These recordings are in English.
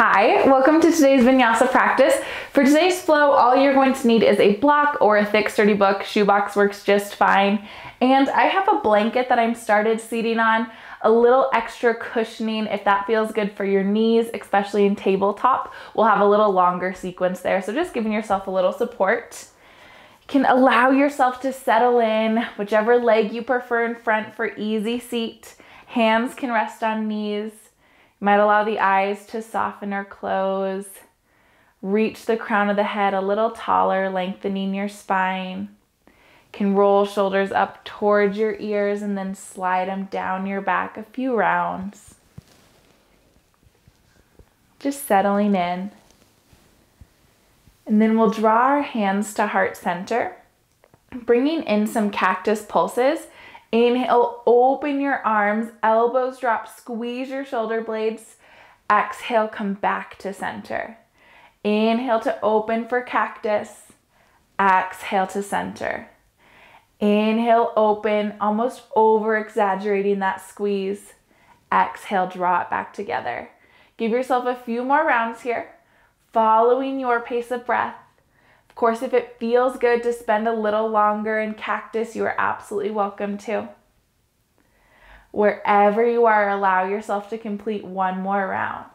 Hi, welcome to today's Vinyasa practice. For today's flow, all you're going to need is a block or a thick sturdy book. Shoebox works just fine. And I have a blanket that I'm started seating on, a little extra cushioning if that feels good for your knees, especially in tabletop. We'll have a little longer sequence there, so just giving yourself a little support. You can allow yourself to settle in, whichever leg you prefer in front for easy seat. Hands can rest on knees. You might allow the eyes to soften or close. Reach the crown of the head a little taller, lengthening your spine. You can roll shoulders up towards your ears and then slide them down your back a few rounds. Just settling in. And then we'll draw our hands to heart center, bringing in some cactus pulses. Inhale, open your arms, elbows drop, squeeze your shoulder blades. Exhale, come back to center. Inhale to open for cactus. Exhale to center. Inhale, open, almost over exaggerating that squeeze. Exhale, draw it back together. Give yourself a few more rounds here, following your pace of breath. Of course, if it feels good to spend a little longer in cactus, you are absolutely welcome to. Wherever you are, allow yourself to complete one more round.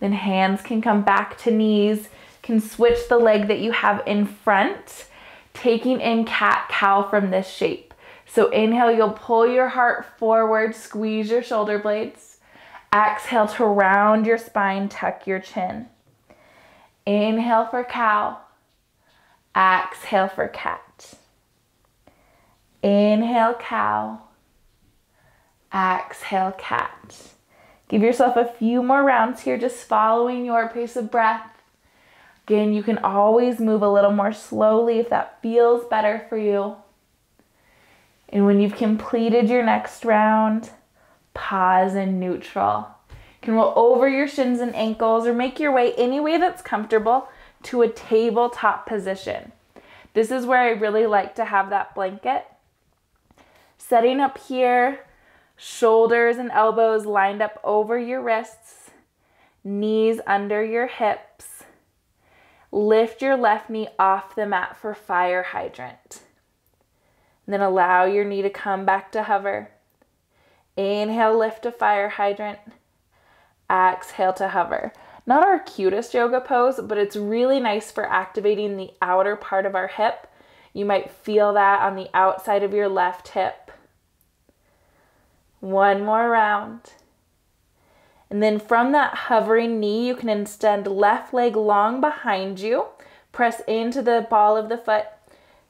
Then hands can come back to knees, can switch the leg that you have in front, taking in cat-cow from this shape. So inhale, you'll pull your heart forward, squeeze your shoulder blades. Exhale to round your spine, tuck your chin. Inhale for cow. Exhale for cat. Inhale, cow. Exhale, cat. Give yourself a few more rounds here, just following your pace of breath. Again, you can always move a little more slowly if that feels better for you. And when you've completed your next round, pause in neutral. You can roll over your shins and ankles or make your way any way that's comfortable to a tabletop position. This is where I really like to have that blanket. Setting up here, shoulders and elbows lined up over your wrists, knees under your hips. Lift your left knee off the mat for fire hydrant. And then allow your knee to come back to hover. Inhale, lift to fire hydrant. Exhale to hover. Not our cutest yoga pose, but it's really nice for activating the outer part of our hip. You might feel that on the outside of your left hip. One more round. And then from that hovering knee, you can extend left leg long behind you. Press into the ball of the foot.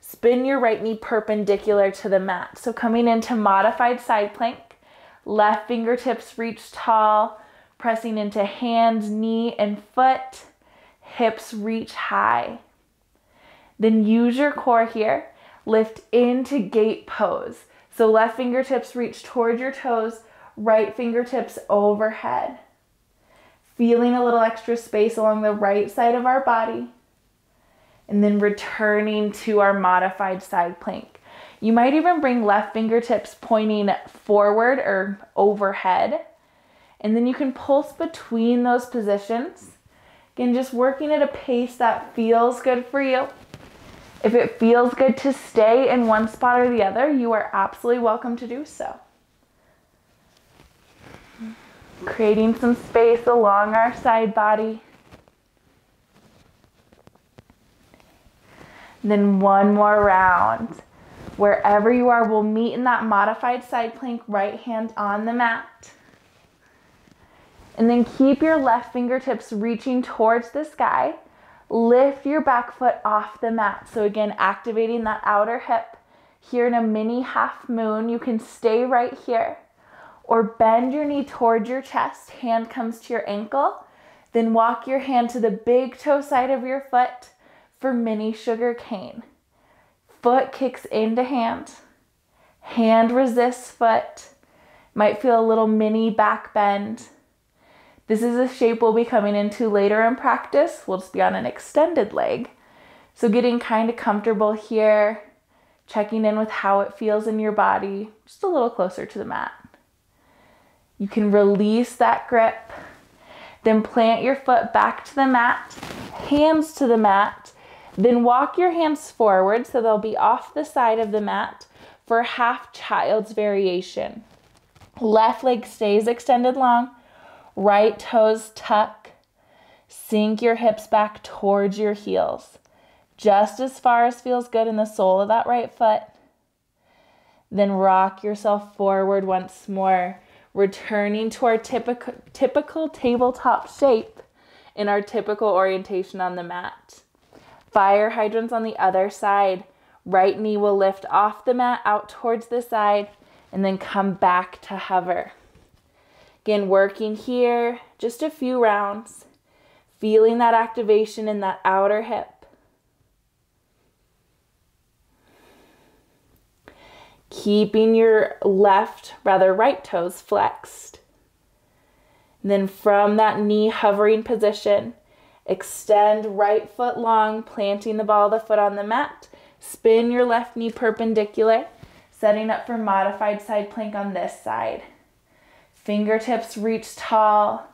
Spin your right knee perpendicular to the mat. So coming into modified side plank. Left fingertips reach tall. Pressing into hands, knee, and foot. Hips reach high. Then use your core here. Lift into gate pose. So left fingertips reach towards your toes, right fingertips overhead. Feeling a little extra space along the right side of our body. And then returning to our modified side plank. You might even bring left fingertips pointing forward or overhead. And then you can pulse between those positions. Again, just working at a pace that feels good for you. If it feels good to stay in one spot or the other, you are absolutely welcome to do so. Creating some space along our side body. Then one more round. Wherever you are, we'll meet in that modified side plank, right hand on the mat. And then keep your left fingertips reaching towards the sky. Lift your back foot off the mat. So again, activating that outer hip. Here in a mini half moon, you can stay right here. Or bend your knee towards your chest. Hand comes to your ankle. Then walk your hand to the big toe side of your foot for mini sugar cane. Foot kicks into hand. Hand resists foot. Might feel a little mini back bend. This is a shape we'll be coming into later in practice. We'll just be on an extended leg. So getting kind of comfortable here, checking in with how it feels in your body, just a little closer to the mat. You can release that grip Then plant your foot back to the mat, hands to the mat. Then walk your hands forward so they'll be off the side of the mat for half child's variation. Left leg stays extended long, right toes tuck. Sink your hips back towards your heels, just as far as feels good in the sole of that right foot. Then rock yourself forward once more, returning to our typical tabletop shape in our typical orientation on the mat. Fire hydrants on the other side. Right knee will lift off the mat out towards the side and then come back to hover. Again, working here, just a few rounds, feeling that activation in that outer hip. Keeping your right toes flexed. And then from that knee hovering position, extend right foot long, planting the ball of the foot on the mat. Spin your left knee perpendicular, setting up for modified side plank on this side. Fingertips reach tall.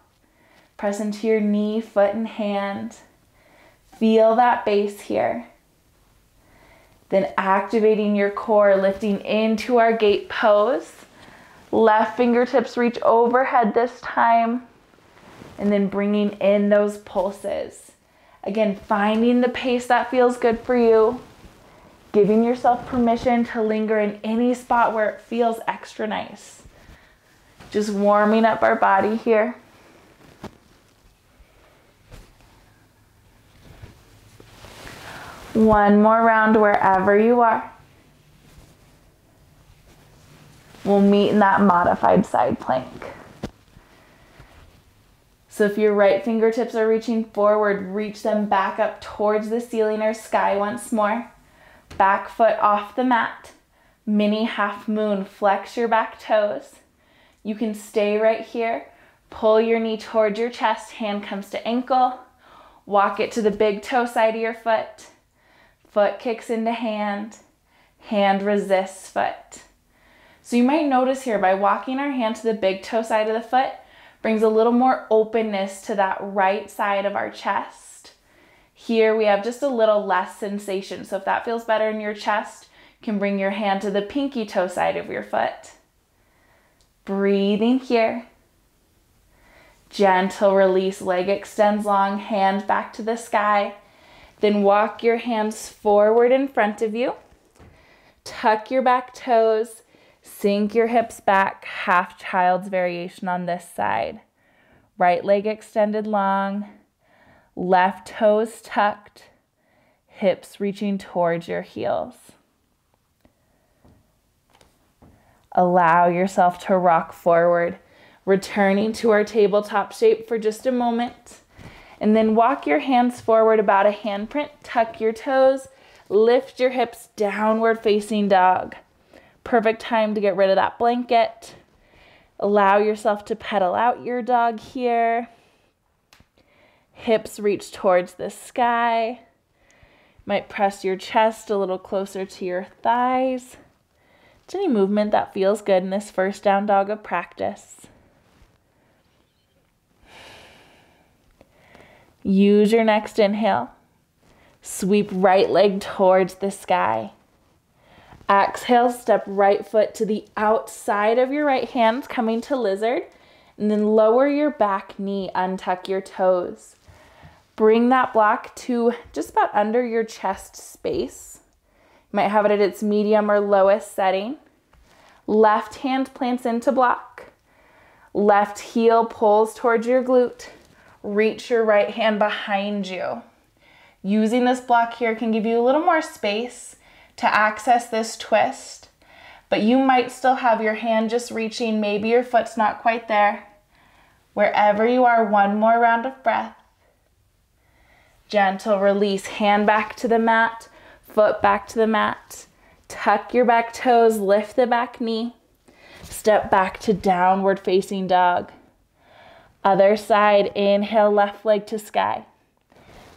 Press into your knee, foot, and hand. Feel that base here. Then activating your core, lifting into our gate pose. Left fingertips reach overhead this time. And then bringing in those pulses. Again, finding the pace that feels good for you. Giving yourself permission to linger in any spot where it feels extra nice. Just warming up our body here. One more round wherever you are. We'll meet in that modified side plank. So if your right fingertips are reaching forward, reach them back up towards the ceiling or sky once more. Back foot off the mat. Mini half moon, flex your back toes. You can stay right here. Pull your knee towards your chest, hand comes to ankle. Walk it to the big toe side of your foot. Foot kicks into hand. Hand resists foot. So you might notice here by walking our hand to the big toe side of the foot brings a little more openness to that right side of our chest. Here we have just a little less sensation. So if that feels better in your chest, you can bring your hand to the pinky toe side of your foot. Breathing here. Gentle release, leg extends long, hand back to the sky. Then walk your hands forward in front of you. Tuck your back toes. Sink your hips back, half child's variation on this side. Right leg extended long. Left toes tucked. Hips reaching towards your heels. Allow yourself to rock forward, returning to our tabletop shape for just a moment. And then walk your hands forward about a handprint, tuck your toes, lift your hips, downward facing dog. Perfect time to get rid of that blanket. Allow yourself to pedal out your dog here. Hips reach towards the sky. Might press your chest a little closer to your thighs. Just any movement that feels good in this first down dog of practice. Use your next inhale. Sweep right leg towards the sky. Exhale, step right foot to the outside of your right hand, coming to lizard. And then lower your back knee, untuck your toes. Bring that block to just about under your chest space. You might have it at its medium or lowest setting. Left hand plants into block. Left heel pulls towards your glute. Reach your right hand behind you. Using this block here can give you a little more space to access this twist, but you might still have your hand just reaching, maybe your foot's not quite there. Wherever you are, one more round of breath. Gentle release, hand back to the mat, foot back to the mat. Tuck your back toes, lift the back knee. Step back to downward facing dog. Other side, inhale, left leg to sky.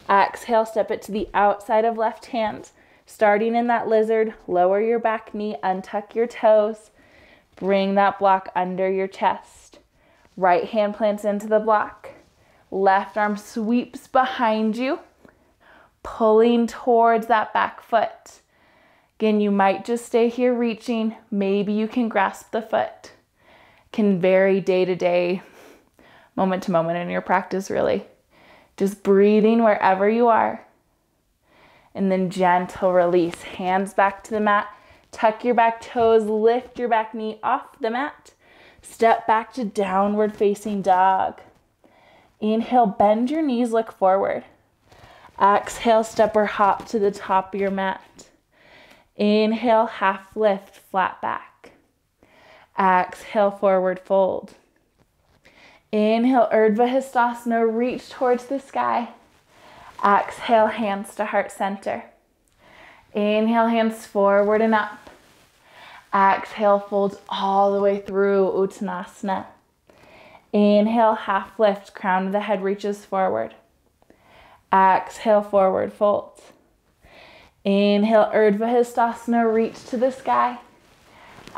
Exhale, step it to the outside of left hand. Starting in that lizard, lower your back knee, untuck your toes. Bring that block under your chest. Right hand plants into the block. Left arm sweeps behind you, pulling towards that back foot. Again, you might just stay here reaching. Maybe you can grasp the foot. Can vary day to day, moment to moment in your practice, really. Just breathing wherever you are. And then gentle release. Hands back to the mat. Tuck your back toes. Lift your back knee off the mat. Step back to downward facing dog. Inhale, bend your knees, look forward. Exhale, step or hop to the top of your mat. Inhale, half lift, flat back. Exhale, forward fold. Inhale, Urdhva Hastasana, reach towards the sky. Exhale, hands to heart center. Inhale, hands forward and up. Exhale, folds all the way through Uttanasana. Inhale, half lift, crown of the head reaches forward. Exhale, forward fold. Inhale, Urdhva Hastasana, reach to the sky.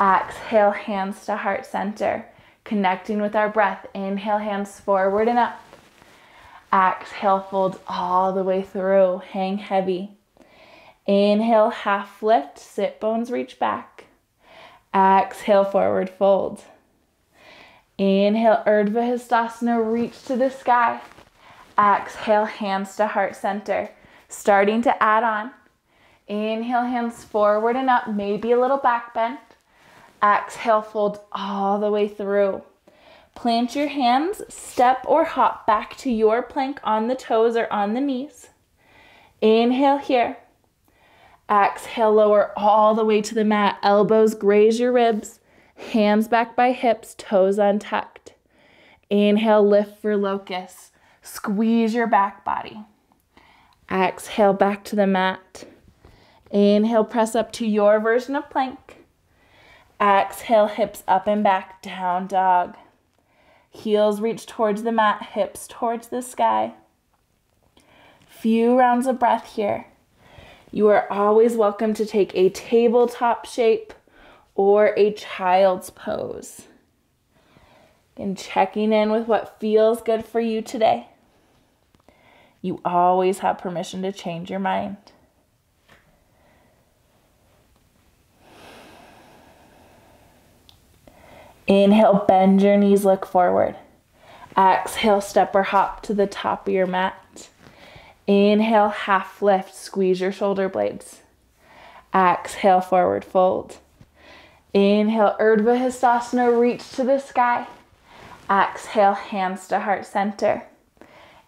Exhale, hands to heart center, connecting with our breath. Inhale, hands forward and up. Exhale, fold all the way through, hang heavy. Inhale, half lift, sit bones reach back. Exhale, forward fold. Inhale, Urdhva Hastasana, reach to the sky. Exhale, hands to heart center. Starting to add on. Inhale, hands forward and up, maybe a little back bend. Exhale, fold all the way through. Plant your hands, step or hop back to your plank on the toes or on the knees. Inhale here. Exhale, lower all the way to the mat. Elbows graze your ribs. Hands back by hips, toes untucked. Inhale, lift for locust. Squeeze your back body. Exhale, back to the mat. Inhale, press up to your version of plank. Exhale, hips up and back, down dog. Heels reach towards the mat, hips towards the sky. Few rounds of breath here. You are always welcome to take a tabletop shape or a child's pose. And checking in with what feels good for you today. You always have permission to change your mind. Inhale, bend your knees, look forward. Exhale, step or hop to the top of your mat. Inhale, half lift, squeeze your shoulder blades. Exhale, forward fold. Inhale, Urdhva Hastasana, reach to the sky. Exhale, hands to heart center.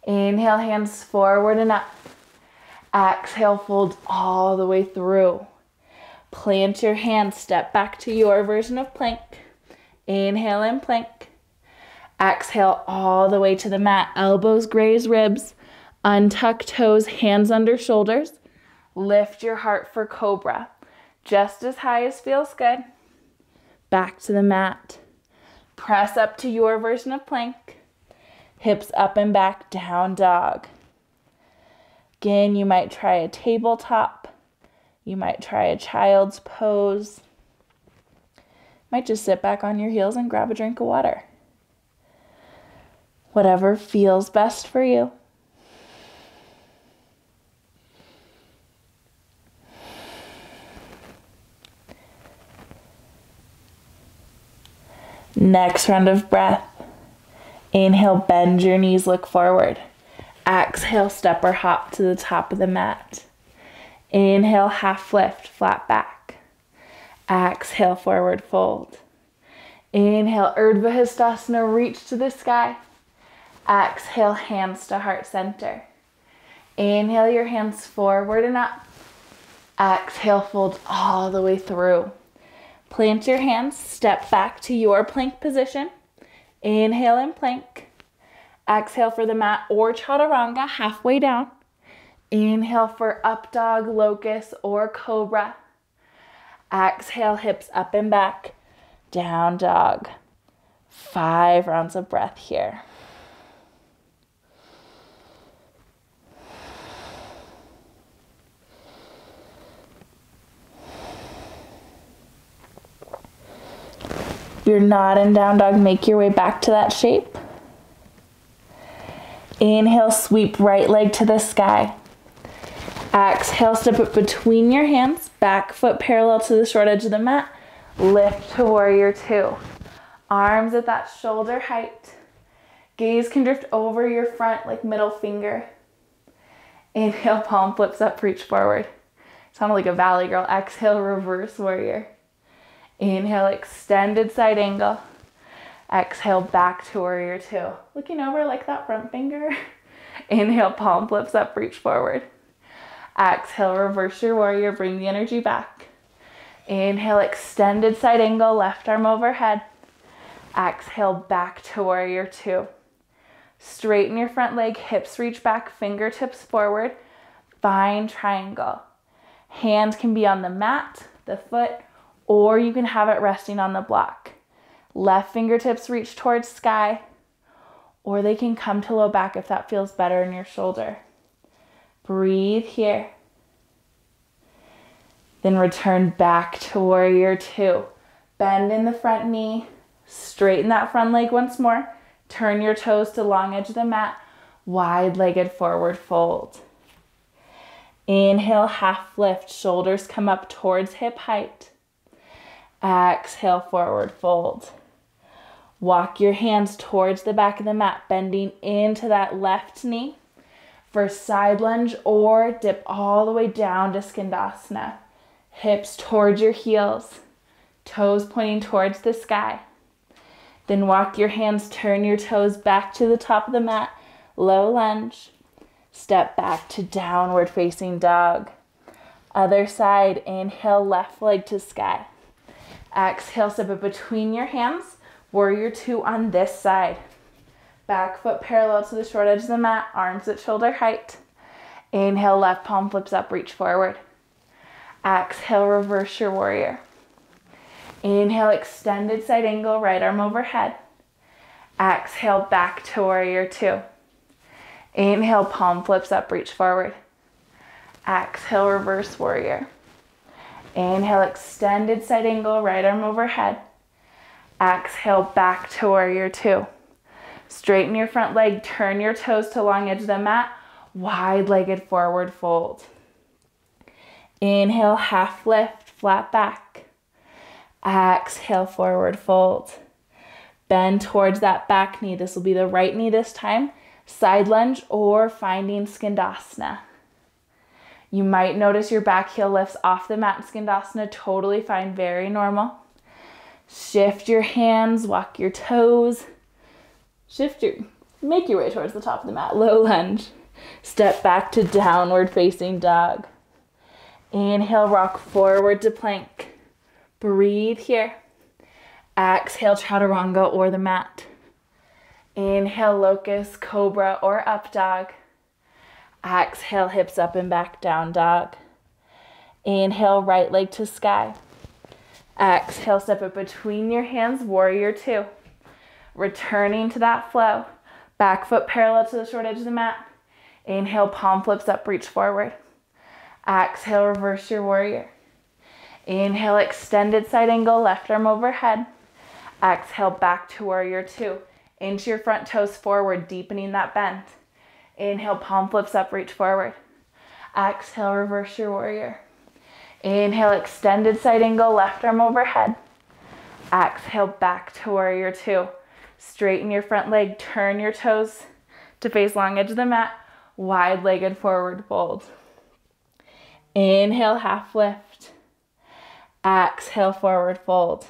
Inhale, hands forward and up. Exhale, fold all the way through. Plant your hands, step back to your version of plank. Inhale and plank. Exhale all the way to the mat. Elbows graze ribs. Untuck toes, hands under shoulders. Lift your heart for cobra. Just as high as feels good. Back to the mat. Press up to your version of plank. Hips up and back, down dog. Again, you might try a tabletop. You might try a child's pose. Might just sit back on your heels and grab a drink of water. Whatever feels best for you. Next round of breath. Inhale, bend your knees, look forward. Exhale, step or hop to the top of the mat. Inhale, half lift, flat back. Exhale, forward fold. Inhale, Urdhva Hastasana, reach to the sky. Exhale, hands to heart center. Inhale your hands forward and up. Exhale, fold all the way through. Plant your hands, step back to your plank position. Inhale and plank. Exhale for the mat or chaturanga, halfway down. Inhale for up dog, locust, or cobra. Exhale, hips up and back, down dog. 5 rounds of breath here. If you're not in down dog, make your way back to that shape. Inhale, sweep right leg to the sky. Exhale, step it between your hands, back foot parallel to the short edge of the mat. Lift to warrior two. Arms at that shoulder height. Gaze can drift over your front like middle finger. Inhale, palm flips up, reach forward. Sounded like a valley girl. Exhale, reverse warrior. Inhale, extended side angle. Exhale, back to warrior two. Looking over like that front finger. Inhale, palm flips up, reach forward. Exhale, reverse your warrior, bring the energy back. Inhale, extended side angle, left arm overhead. Exhale, back to warrior two. Straighten your front leg, hips reach back, fingertips forward. Find triangle. Hands can be on the mat, the foot, or you can have it resting on the block. Left fingertips reach towards sky, or they can come to low back if that feels better in your shoulder. Breathe here. Then return back to warrior two. Bend in the front knee, straighten that front leg once more. Turn your toes to long edge of the mat, wide-legged forward fold. Inhale, half lift, shoulders come up towards hip height. Exhale, forward fold. Walk your hands towards the back of the mat, bending into that left knee for side lunge, or dip all the way down to Skandasana. Hips towards your heels, toes pointing towards the sky. Then walk your hands, turn your toes back to the top of the mat, low lunge. Step back to downward facing dog. Other side, inhale, left leg to sky. Exhale, step it between your hands, warrior two on this side. Back foot parallel to the short edge of the mat, arms at shoulder height. Inhale, left palm flips up, reach forward. Exhale, reverse your warrior. Inhale, extended side angle, right arm overhead. Exhale, back to warrior two. Inhale, palm flips up, reach forward. Exhale, reverse warrior. Inhale, extended side angle, right arm overhead. Exhale, back to warrior two. Straighten your front leg, turn your toes to long edge of the mat, wide-legged forward fold. Inhale, half lift, flat back. Exhale, forward fold. Bend towards that back knee. This will be the right knee this time. Side lunge or finding Skandasana. You might notice your back heel lifts off the mat in Skandasana. Totally fine, very normal. Shift your hands, walk your toes. Make your way towards the top of the mat. Low lunge. Step back to downward facing dog. Inhale, rock forward to plank. Breathe here. Exhale, chaturanga or the mat. Inhale, locust, cobra or up dog. Exhale, hips up and back, down dog. Inhale, right leg to sky. Exhale, step it between your hands, warrior two. Returning to that flow. Back foot parallel to the short edge of the mat. Inhale, palm flips up, reach forward. Exhale, reverse your warrior. Inhale, extended side angle, left arm overhead. Exhale, back to warrior two. Inch your front toes forward, deepening that bend. Inhale, palm flips up, reach forward. Exhale, reverse your warrior. Inhale, extended side angle, left arm overhead. Exhale, back to warrior two. Straighten your front leg, turn your toes to face long edge of the mat, wide-legged forward fold. Inhale, half lift. Exhale, forward fold.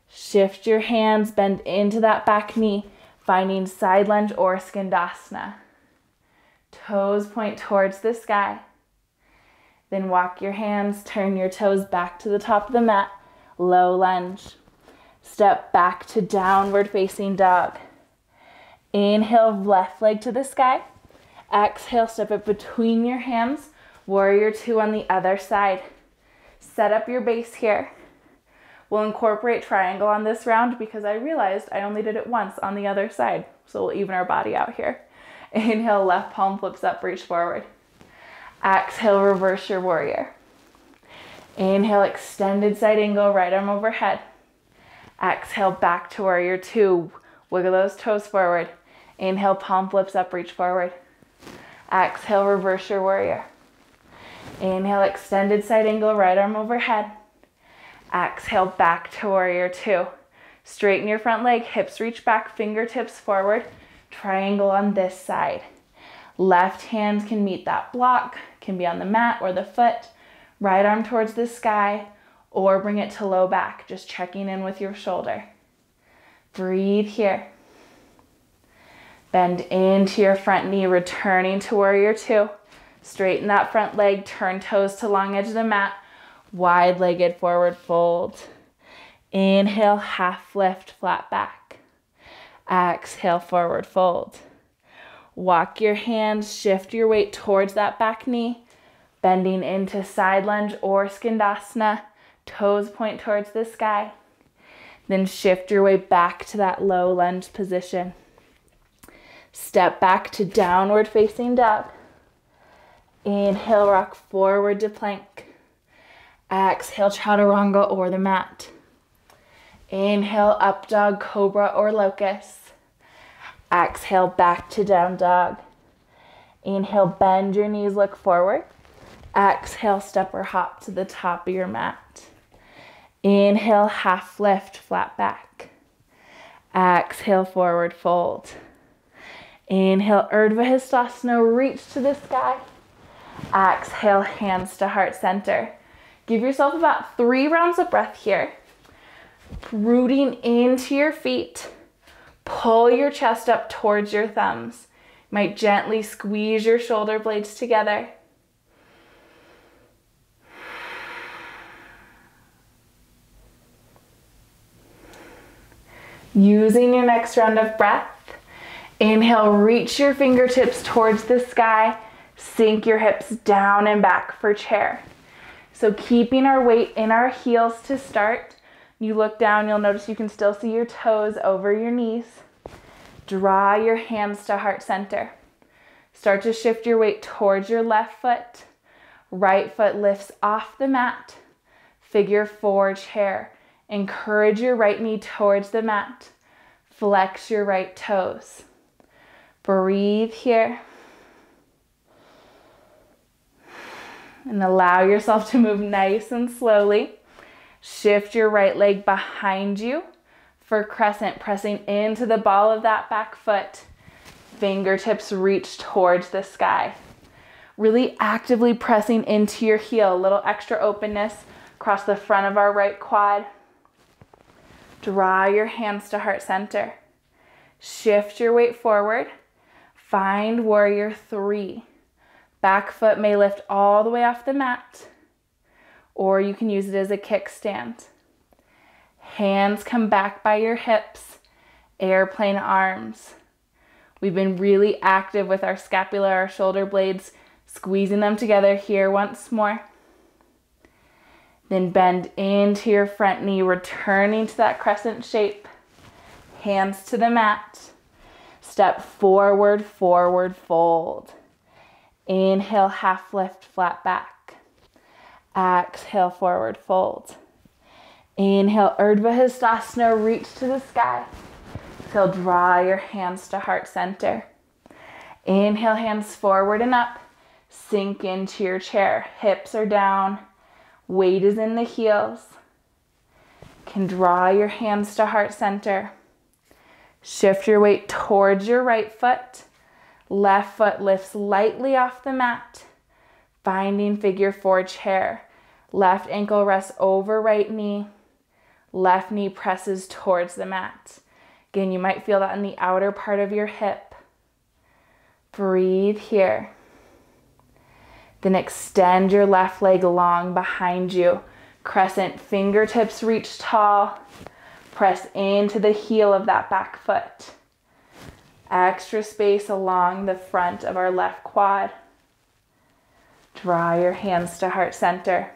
Shift your hands, bend into that back knee, finding side lunge or Skandasana. Toes point towards the sky. Then walk your hands, turn your toes back to the top of the mat, low lunge. Step back to downward facing dog. Inhale, left leg to the sky. Exhale, step it between your hands, warrior two on the other side. Set up your base here. We'll incorporate triangle on this round because I realized I only did it once on the other side. So we'll even our body out here. Inhale, left palm flips up, reach forward. Exhale, reverse your warrior. Inhale, extended side angle, right arm overhead. Exhale, back to warrior two. Wiggle those toes forward. Inhale, palm flips up, reach forward. Exhale, reverse your warrior. Inhale, extended side angle, right arm overhead. Exhale, back to warrior two. Straighten your front leg, hips reach back, fingertips forward. Triangle on this side. Left hand can meet that block, can be on the mat or the foot. Right arm towards the sky, or bring it to low back, just checking in with your shoulder. Breathe here. Bend into your front knee, returning to warrior two. Straighten that front leg, turn toes to long edge of the mat. Wide-legged forward fold. Inhale, half lift, flat back. Exhale, forward fold. Walk your hands, shift your weight towards that back knee, bending into side lunge or skandasana. Toes point towards the sky. Then shift your way back to that low lunge position. Step back to downward facing dog. Inhale, rock forward to plank. Exhale, chaturanga or the mat. Inhale, up dog, cobra or locust. Exhale, back to down dog. Inhale, bend your knees, look forward. Exhale, step or hop to the top of your mat. Inhale, half lift, flat back. Exhale, forward fold. Inhale, Urdhva Hastasana, reach to the sky. Exhale, hands to heart center. Give yourself about 3 rounds of breath here. Rooting into your feet. Pull your chest up towards your thumbs. You might gently squeeze your shoulder blades together. Using your next round of breath, inhale, reach your fingertips towards the sky. Sink your hips down and back for chair. So keeping our weight in our heels to start. You look down, you'll notice you can still see your toes over your knees. Draw your hands to heart center. Start to shift your weight towards your left foot. Right foot lifts off the mat. Figure 4 chair. Encourage your right knee towards the mat. Flex your right toes. Breathe here. And allow yourself to move nice and slowly. Shift your right leg behind you for crescent, pressing into the ball of that back foot. Fingertips reach towards the sky. Really actively pressing into your heel. A little extra openness across the front of our right quad. Draw your hands to heart center. Shift your weight forward. Find warrior 3. Back foot may lift all the way off the mat, or you can use it as a kickstand. Hands come back by your hips, airplane arms. We've been really active with our scapula, our shoulder blades, squeezing them together here once more. Then bend into your front knee, returning to that crescent shape. Hands to the mat. Step forward, forward fold. Inhale, half lift, flat back. Exhale, forward fold. Inhale, Urdhva Hastasana, reach to the sky. Exhale, draw your hands to heart center. Inhale, hands forward and up. Sink into your chair. Hips are down. Weight is in the heels. Can draw your hands to heart center. Shift your weight towards your right foot. Left foot lifts lightly off the mat. Finding figure 4 chair. Left ankle rests over right knee. Left knee presses towards the mat. Again, you might feel that in the outer part of your hip. Breathe here. Then extend your left leg long behind you. Crescent, fingertips reach tall. Press into the heel of that back foot. Extra space along the front of our left quad. Draw your hands to heart center.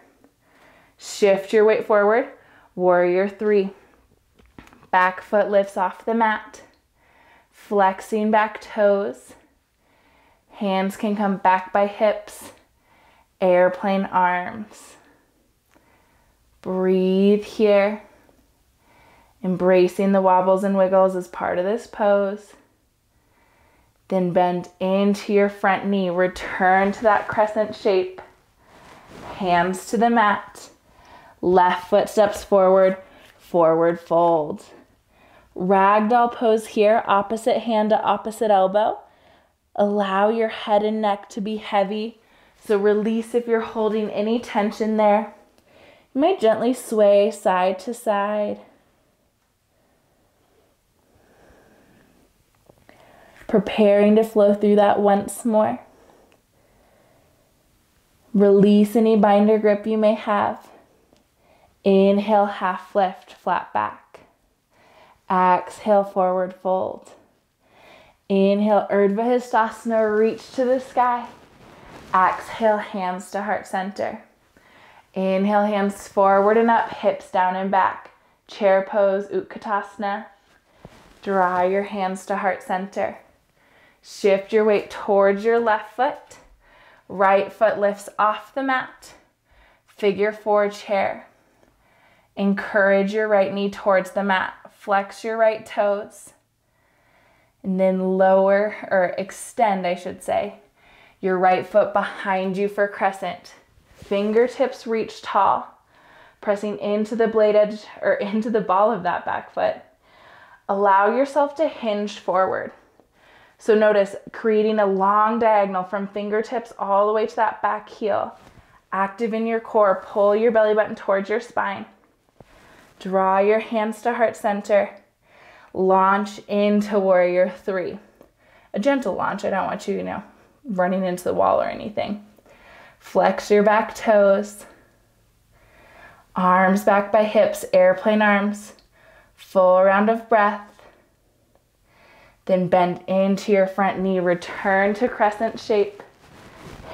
Shift your weight forward. Warrior 3. Back foot lifts off the mat. Flexing back toes. Hands can come back by hips. Airplane arms. Breathe here. Embracing the wobbles and wiggles as part of this pose. Then bend into your front knee. Return to that crescent shape. Hands to the mat. Left foot steps forward, forward fold. Ragdoll pose here, opposite hand to opposite elbow. Allow your head and neck to be heavy. So release if you're holding any tension there. You might gently sway side to side. Preparing to flow through that once more. Release any binder grip you may have. Inhale, half lift, flat back. Exhale, forward fold. Inhale, Urdhva Hastasana, reach to the sky. Exhale, hands to heart center. Inhale, hands forward and up, hips down and back. Chair pose, Utkatasana. Draw your hands to heart center. Shift your weight towards your left foot. Right foot lifts off the mat. Figure four chair. Encourage your right knee towards the mat. Flex your right toes. And then lower, or extend, I should say, your right foot behind you for crescent. Fingertips reach tall. Pressing into the blade edge, or into the ball of that back foot. Allow yourself to hinge forward. So notice creating a long diagonal from fingertips all the way to that back heel. Active in your core, pull your belly button towards your spine. Draw your hands to heart center. Launch into warrior three. A gentle launch, I don't want you, running into the wall or anything. Flex your back toes. Arms back by hips, airplane arms. Full round of breath. Then bend into your front knee, return to crescent shape.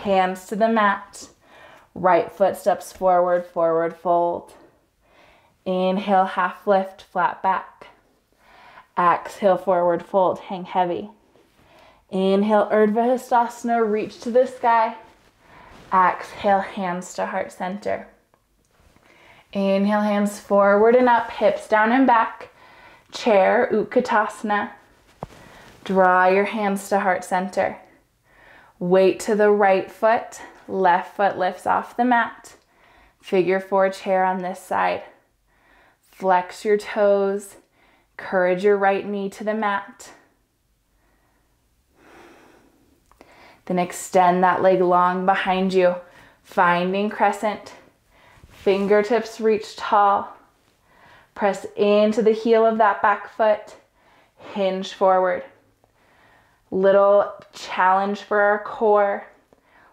Hands to the mat. Right foot steps forward, forward fold. Inhale, half lift, flat back. Exhale, forward fold, hang heavy. Inhale, Urdhva Hastasana, reach to the sky. Exhale, hands to heart center. Inhale, hands forward and up, hips down and back. Chair, Utkatasana. Draw your hands to heart center. Weight to the right foot. Left foot lifts off the mat. Figure four chair on this side. Flex your toes. Encourage your right knee to the mat. Then extend that leg long behind you. Finding crescent. Fingertips reach tall. Press into the heel of that back foot. Hinge forward. Little challenge for our core.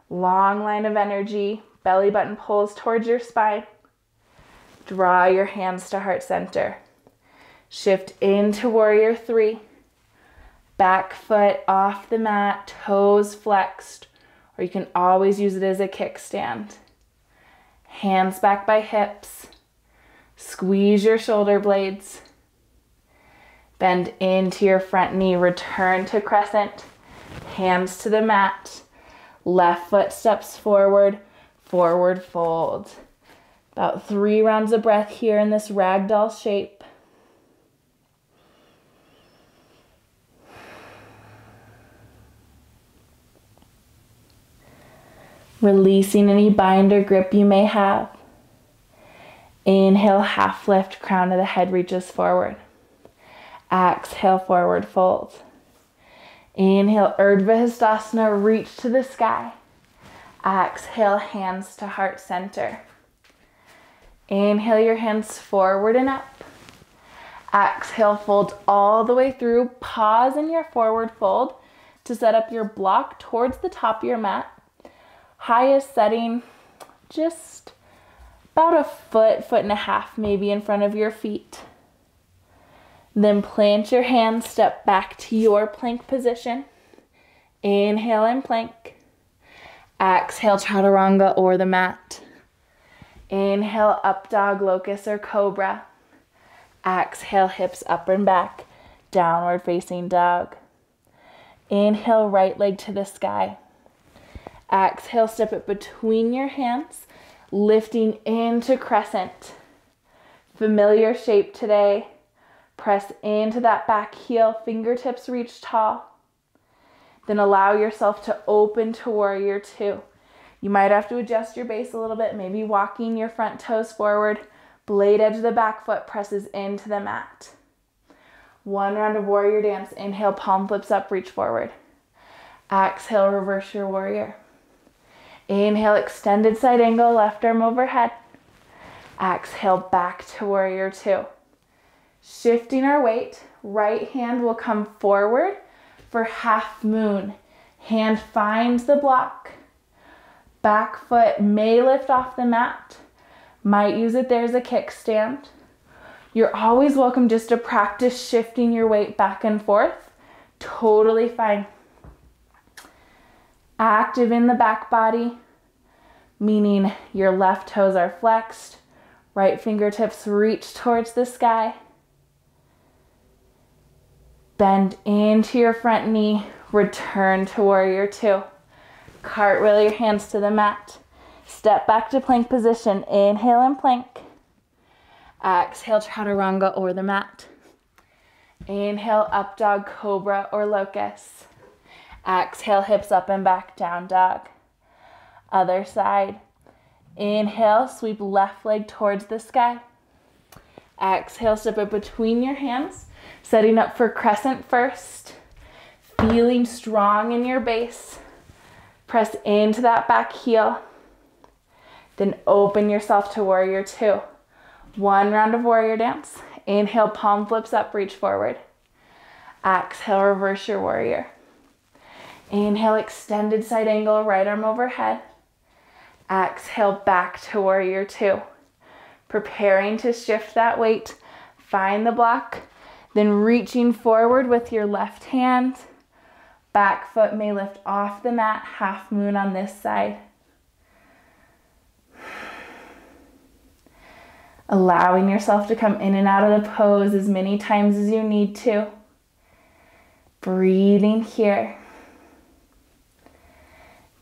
Long line of energy. Belly button pulls towards your spine. Draw your hands to heart center. Shift into warrior three. Back foot off the mat, toes flexed, or you can always use it as a kickstand. Hands back by hips. Squeeze your shoulder blades. Bend into your front knee, return to crescent. Hands to the mat. Left foot steps forward, forward fold. About 3 rounds of breath here in this ragdoll shape. Releasing any bind or grip you may have. Inhale, half lift, crown of the head reaches forward. Exhale, forward fold. Inhale, Urdhva Hastasana, reach to the sky. Exhale, hands to heart center. Inhale your hands forward and up. Exhale, fold all the way through. Pause in your forward fold to set up your block towards the top of your mat. Highest setting, just about a foot, foot and a half maybe in front of your feet. Then plant your hands, step back to your plank position. Inhale and plank. Exhale, chaturanga or the mat. Inhale, up dog, locust or cobra. Exhale, hips up and back, downward facing dog. Inhale, right leg to the sky. Exhale, step it between your hands, lifting into crescent. Familiar shape today. Press into that back heel, fingertips reach tall. Then allow yourself to open to warrior two. You might have to adjust your base a little bit, maybe walking your front toes forward. Blade edge of the back foot presses into the mat. One round of warrior dance. Inhale, palm flips up, reach forward. Exhale, reverse your warrior. Inhale, extended side angle, left arm overhead. Exhale, back to warrior two. Shifting our weight, right hand will come forward for half moon. Hand finds the block. Back foot may lift off the mat. Might use it there as a kickstand. You're always welcome just to practice shifting your weight back and forth. Totally fine. Active in the back body, meaning your left toes are flexed, right fingertips reach towards the sky. Bend into your front knee, return to warrior two. Cartwheel your hands to the mat. Step back to plank position. Inhale and plank. Exhale, chaturanga or the mat. Inhale, up dog, cobra or locust. Exhale, hips up and back, down dog. Other side. Inhale, sweep left leg towards the sky. Exhale, step it between your hands, setting up for crescent first. Feeling strong in your base. Press into that back heel. Then open yourself to warrior two. One round of warrior dance. Inhale, palm flips up, reach forward. Exhale, reverse your warrior. Inhale, extended side angle, right arm overhead. Exhale, back to warrior two. Preparing to shift that weight. Find the block. Then reaching forward with your left hand. Back foot may lift off the mat, half moon on this side. Allowing yourself to come in and out of the pose as many times as you need to. Breathing here.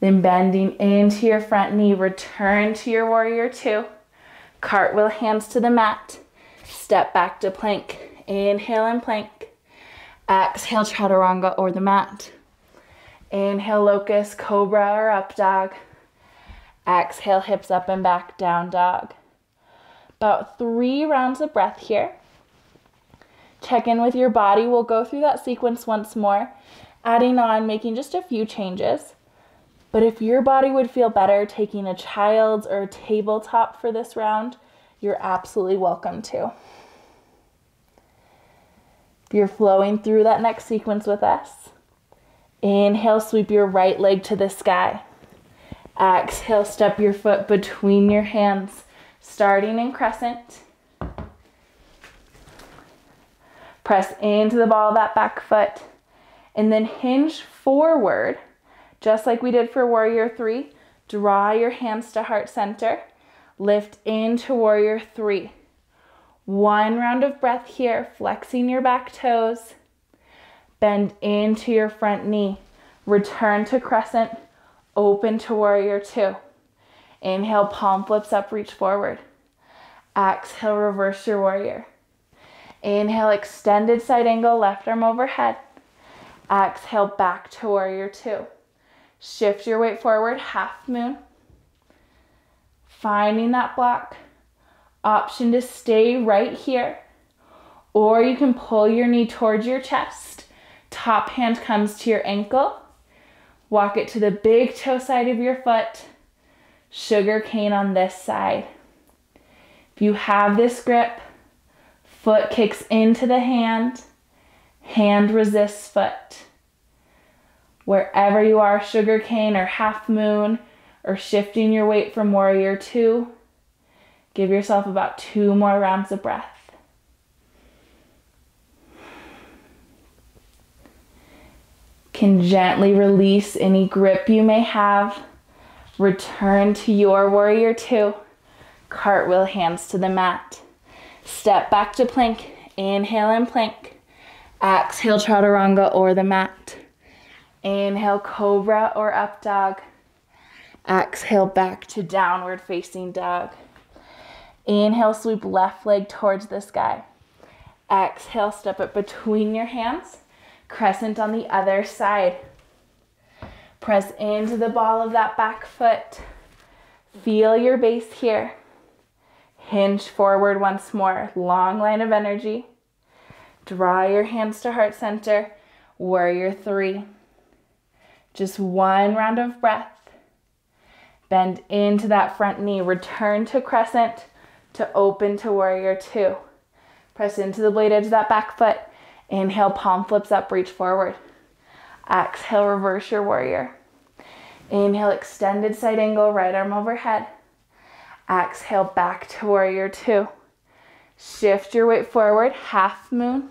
Then bending into your front knee, return to your warrior two. Cartwheel hands to the mat. Step back to plank. Inhale and plank. Exhale, chaturanga or the mat. Inhale, locust, cobra or up dog. Exhale, hips up and back, down dog. About 3 rounds of breath here. Check in with your body. We'll go through that sequence once more, adding on, making just a few changes. But if your body would feel better taking a child's or a tabletop for this round, you're absolutely welcome to. If you're flowing through that next sequence with us, inhale, sweep your right leg to the sky. Exhale, step your foot between your hands, starting in crescent. Press into the ball of that back foot, and then hinge forward, just like we did for warrior three. Draw your hands to heart center. Lift into warrior three. 1 round of breath here, flexing your back toes. Bend into your front knee. Return to crescent. Open to warrior two. Inhale, palm flips up, reach forward. Exhale, reverse your warrior. Inhale, extended side angle, left arm overhead. Exhale, back to warrior two. Shift your weight forward, half moon. Finding that block. Option to stay right here, or you can pull your knee towards your chest. Top hand comes to your ankle. Walk it to the big toe side of your foot. Sugar cane on this side. If you have this grip, foot kicks into the hand, hand resists foot. Wherever you are, sugar cane or half moon, or shifting your weight from warrior two, give yourself about 2 more rounds of breath. Can gently release any grip you may have. Return to your warrior two. Cartwheel hands to the mat. Step back to plank. Inhale and plank. Exhale, chaturanga or the mat. Inhale, cobra or up dog. Exhale, back to downward facing dog. Inhale, sweep left leg towards the sky. Exhale, step it between your hands. Crescent on the other side. Press into the ball of that back foot. Feel your base here. Hinge forward once more. Long line of energy. Draw your hands to heart center. Warrior 3. Just one round of breath. Bend into that front knee. Return to crescent to open to warrior 2. Press into the blade edge of that back foot. Inhale, palm flips up, reach forward. Exhale, reverse your warrior. Inhale, extended side angle, right arm overhead. Exhale, back to warrior 2. Shift your weight forward, half moon.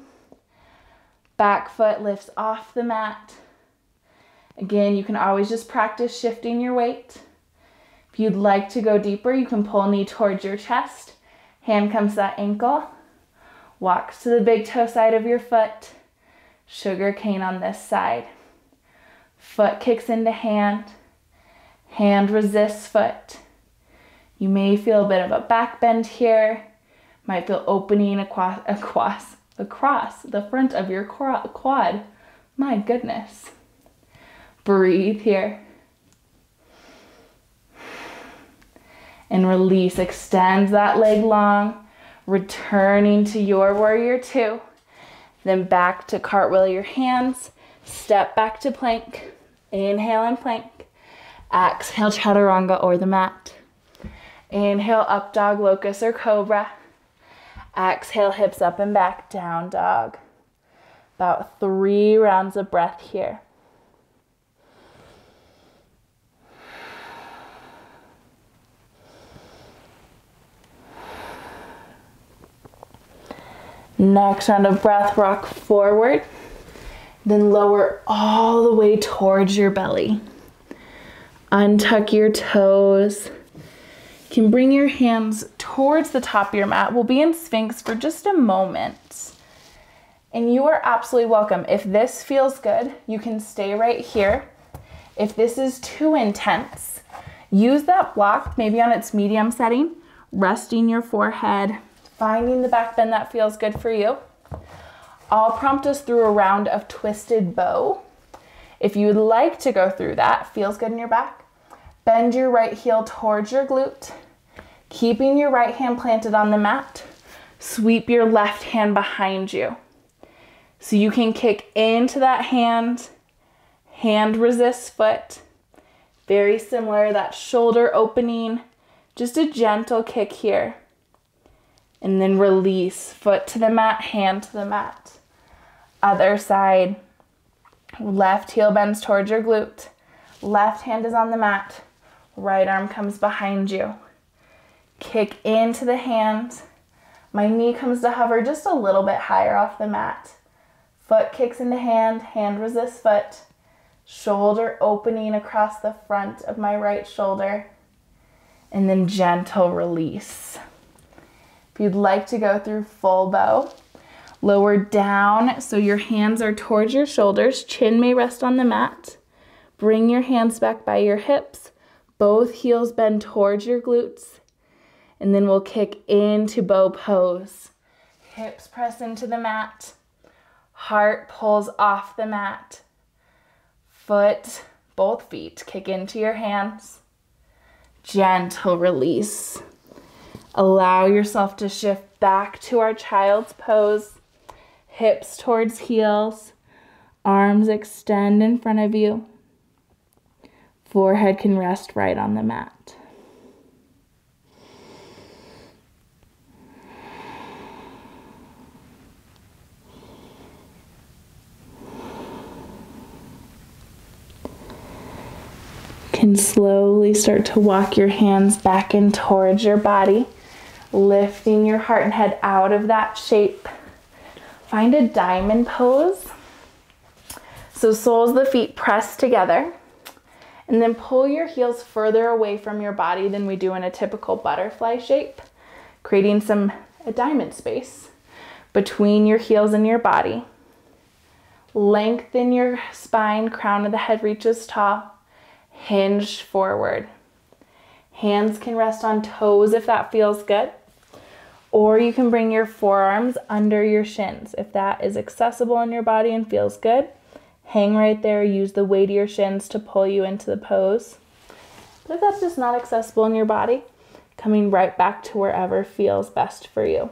Back foot lifts off the mat. Again, you can always just practice shifting your weight. If you'd like to go deeper, you can pull knee towards your chest. Hand comes to that ankle. Walks to the big toe side of your foot. Sugar cane on this side. Foot kicks into hand. Hand resists foot. You may feel a bit of a back bend here. Might feel opening across the front of your quad. My goodness. Breathe here. And release. Extend that leg long. Returning to your warrior 2. Then back to cartwheel your hands. Step back to plank. Inhale and plank. Exhale, chaturanga or the mat. Inhale, up dog, locust or cobra. Exhale, hips up and back, down dog. About 3 rounds of breath here. Next round of breath, rock forward, then lower all the way towards your belly. Untuck your toes. You can bring your hands towards the top of your mat. We'll be in Sphinx for just a moment. And you are absolutely welcome. If this feels good, you can stay right here. If this is too intense, use that block, maybe on its medium setting, resting your forehead, finding the back bend that feels good for you. I'll prompt us through a round of twisted bow. If you would like to go through that, feels good in your back, bend your right heel towards your glute, keeping your right hand planted on the mat. Sweep your left hand behind you. So you can kick into that hand, hand resists foot. Very similar, that shoulder opening, just a gentle kick here. And then release, foot to the mat, hand to the mat. Other side, left heel bends towards your glute. Left hand is on the mat. Right arm comes behind you. Kick into the hand. My knee comes to hover just a little bit higher off the mat. Foot kicks into hand, hand resists foot. Shoulder opening across the front of my right shoulder. And then gentle release. If you'd like to go through full bow, lower down so your hands are towards your shoulders. Chin may rest on the mat. Bring your hands back by your hips. Both heels bend towards your glutes. And then we'll kick into bow pose. Hips press into the mat. Heart pulls off the mat. Foot, both feet, kick into your hands. Gentle release. Allow yourself to shift back to our child's pose. Hips towards heels. Arms extend in front of you. Forehead can rest right on the mat. Can slowly start to walk your hands back in towards your body, lifting your heart and head out of that shape. Find a diamond pose. So soles of the feet press together, and then pull your heels further away from your body than we do in a typical butterfly shape, creating a diamond space between your heels and your body. Lengthen your spine, crown of the head reaches tall. Hinge forward. Hands can rest on toes if that feels good. Or you can bring your forearms under your shins. If that is accessible in your body and feels good, hang right there. Use the weight of your shins to pull you into the pose. But if that's just not accessible in your body, coming right back to wherever feels best for you.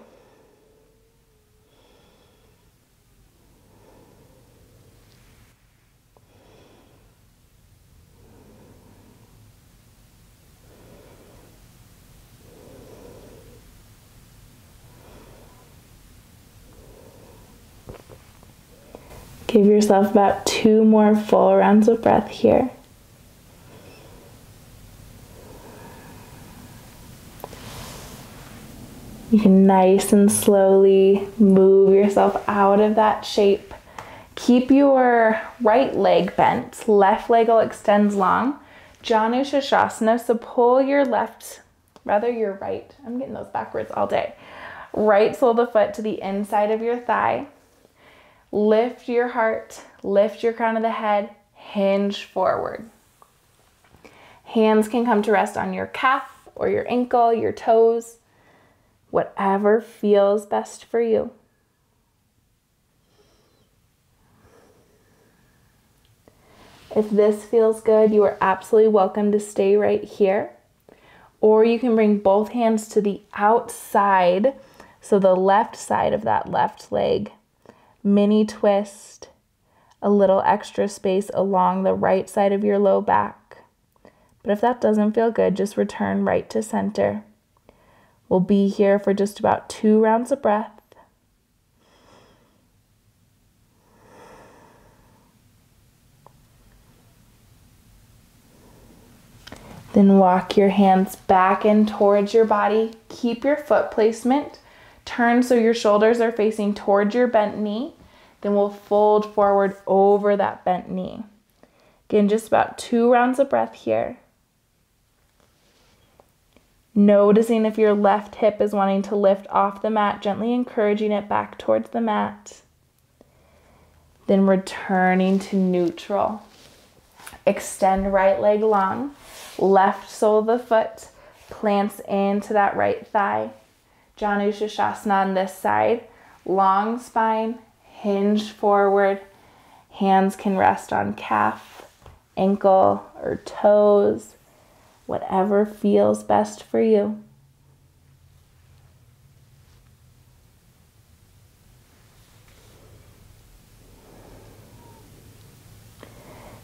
Give yourself about 2 more full rounds of breath here. You can nice and slowly move yourself out of that shape. Keep your right leg bent. Left leg will extend long. Janu Shashasana, so pull your right, I'm getting those backwards all day. Right sole of the foot to the inside of your thigh. Lift your heart, lift your crown of the head, hinge forward. Hands can come to rest on your calf or your ankle, your toes, whatever feels best for you. If this feels good, you are absolutely welcome to stay right here. Or you can bring both hands to the outside, so the left side of that left leg. Mini twist, a little extra space along the right side of your low back. But if that doesn't feel good, just return right to center. We'll be here for just about 2 rounds of breath. Then walk your hands back in towards your body. Keep your foot placement. Turn so your shoulders are facing towards your bent knee. Then we'll fold forward over that bent knee. Again, just about 2 rounds of breath here. Noticing if your left hip is wanting to lift off the mat, gently encouraging it back towards the mat. Then returning to neutral. Extend right leg long. Left sole of the foot plants into that right thigh. Janu Shashasana on this side. Long spine, hinge forward. Hands can rest on calf, ankle, or toes. Whatever feels best for you.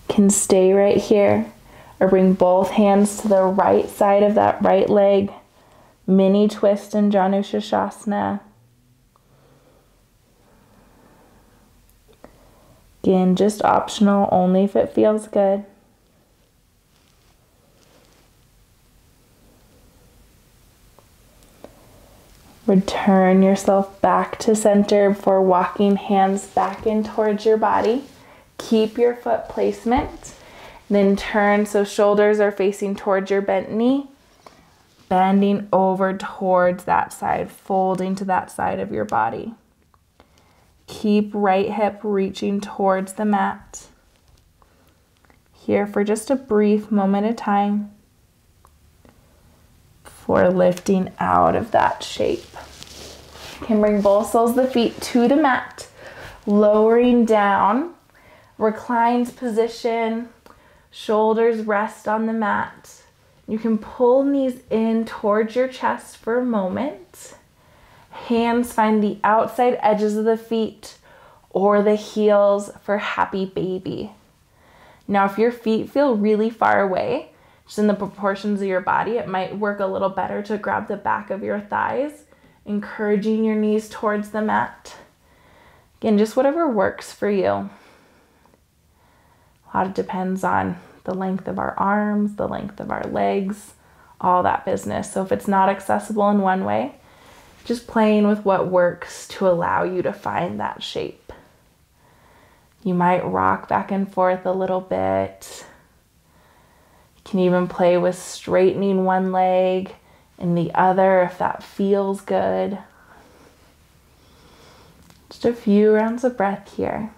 Can stay right here or bring both hands to the right side of that right leg. Mini twist in Janu Shashasana. Again, just optional, only if it feels good. Return yourself back to center before walking hands back in towards your body. Keep your foot placement. Then turn so shoulders are facing towards your bent knee. Bending over towards that side, folding to that side of your body. Keep right hip reaching towards the mat. Here for just a brief moment of time before lifting out of that shape. You can bring both soles of the feet to the mat, lowering down, reclined position, shoulders rest on the mat. You can pull knees in towards your chest for a moment. Hands find the outside edges of the feet or the heels for happy baby. Now, if your feet feel really far away, just in the proportions of your body, it might work a little better to grab the back of your thighs, encouraging your knees towards the mat. Again, just whatever works for you. A lot depends on the length of our arms, the length of our legs, all that business. So if it's not accessible in one way, just playing with what works to allow you to find that shape. You might rock back and forth a little bit. You can even play with straightening one leg and the other if that feels good. Just a few rounds of breath here.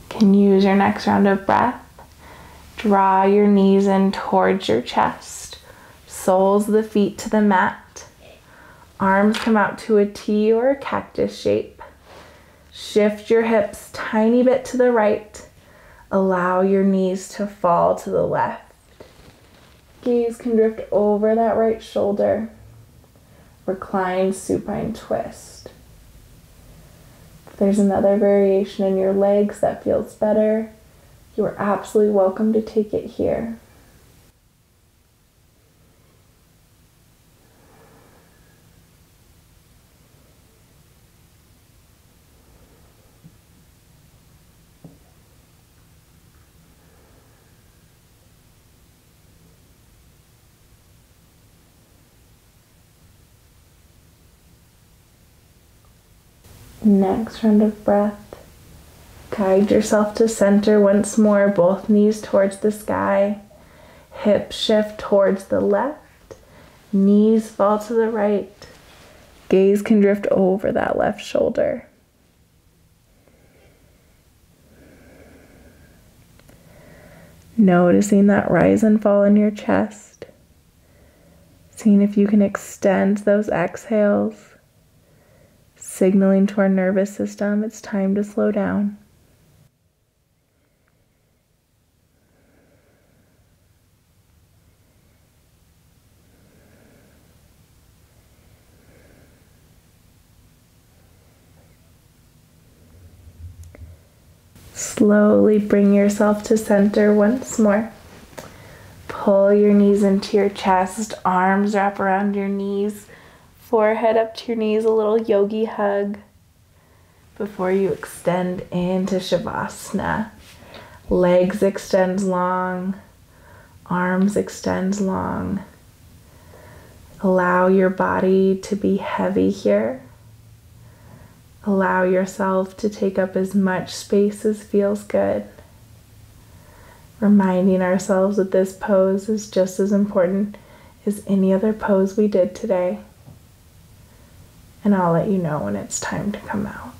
Can use your next round of breath. Draw your knees in towards your chest. soles of the feet to the mat. Arms come out to a T or a cactus shape. Shift your hips tiny bit to the right. Allow your knees to fall to the left. Gaze can drift over that right shoulder. Recline supine twist. If there's another variation in your legs that feels better, you are absolutely welcome to take it here. Next round of breath. Guide yourself to center once more, both knees towards the sky. Hips shift towards the left. Knees fall to the right. Gaze can drift over that left shoulder. Noticing that rise and fall in your chest. Seeing if you can extend those exhales. Signaling to our nervous system it's time to slow down. Slowly bring yourself to center once more. Pull your knees into your chest, arms wrap around your knees, forehead up to your knees, a little yogi hug before you extend into Shavasana. Legs extend long, arms extend long. Allow your body to be heavy here. Allow yourself to take up as much space as feels good. Reminding ourselves that this pose is just as important as any other pose we did today. And I'll let you know when it's time to come out.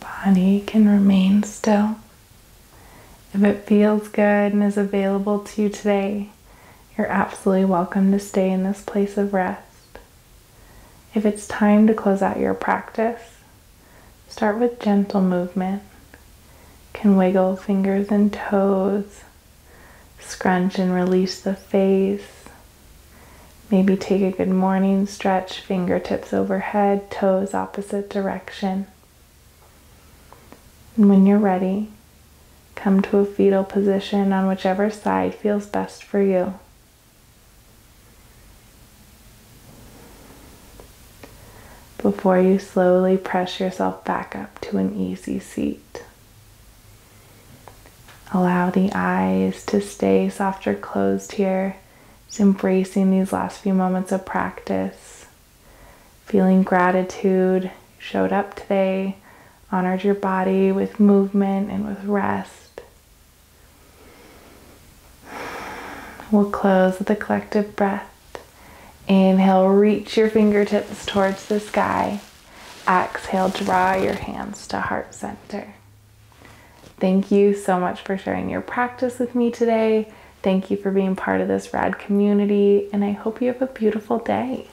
Body can remain still. If it feels good and is available to you today, you're absolutely welcome to stay in this place of rest. If it's time to close out your practice, start with gentle movement. You can wiggle fingers and toes, scrunch and release the face. Maybe take a good morning stretch, fingertips overhead, toes opposite direction. And when you're ready, come to a fetal position on whichever side feels best for you. Before you slowly press yourself back up to an easy seat. Allow the eyes to stay soft or closed here, just embracing these last few moments of practice. Feeling gratitude, you showed up today, honored your body with movement and with rest. We'll close with a collective breath. Inhale, reach your fingertips towards the sky. Exhale, draw your hands to heart center. Thank you so much for sharing your practice with me today. Thank you for being part of this rad community, and I hope you have a beautiful day.